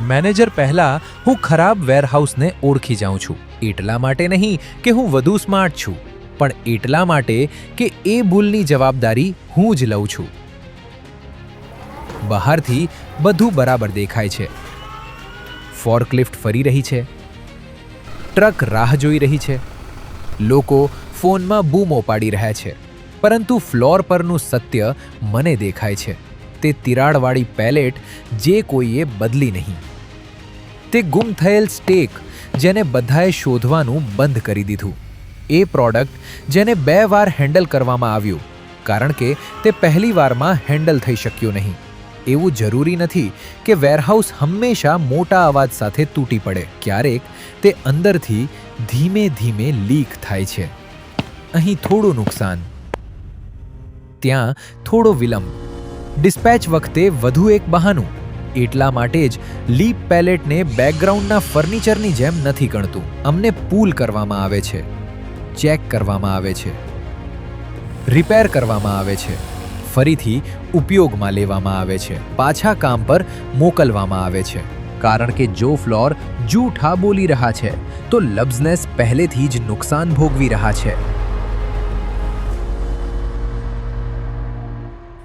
Manager પહેલા હું ખરાબ વેરહાઉસને ઓળખી જાઉં છું, એટલા માટે નહીં કે હું વધુ સ્માર્ટ છું, પણ એટલા માટે કે એ ભૂલની જવાબદારી હું જ લઉં છું. બહારથી બધું બરાબર દેખાય છે. ફોર્કલિફ્ટ ફરી રહી છે, ટ્રક રાહ જોઈ રહી છે, લોકો ફોનમાં બૂમો પાડી રહ્યા છે, પરંતુ ફ્લોર પરનું સત્ય મને દેખાય છે. તે તિરાડવાળી પેલેટ જે કોઈએ બદલી નહીં. તે ગુમ થયેલ સ્ટેક જેને બધાએ શોધવાનું બંધ કરી દીધું. એ પ્રોડક્ટ જેને 2 વાર હેન્ડલ કરવામાં આવ્યું કારણ કે તે પહેલી વારમાં હેન્ડલ થઈ શક્યું નહીં. એવું જરૂરી નથી કે વેરહાઉસ હંમેશા મોટા અવાજ સાથે તૂટી પડે. ક્યારેક તે અંદરથી ધીમે ધીમે લીક થાય છે. અહીં થોડું નુકસાન, ત્યાં થોડો વિલંબ, ડિસ્પેચ વખતે વધુ એક બહાનું. એટલા માટે જ લીપ પેલેટને બેકગ્રાઉન્ડના ફર્નિચરની જેમ નથી ગણતું. અમને પૂલ કરવામાં આવે છે, ચેક કરવામાં આવે છે, રિપેર કરવામાં આવે છે, ફરીથી ઉપયોગમાં લેવામાં આવે છે, પાછા કામ પર મોકલવામાં આવે છે. કારણ કે જો ફ્લોર જૂઠા બોલી રહ્યા છે તો લબ્ઝનેસ પહેલેથી જ નુકસાન ભોગવી રહ્યા છે.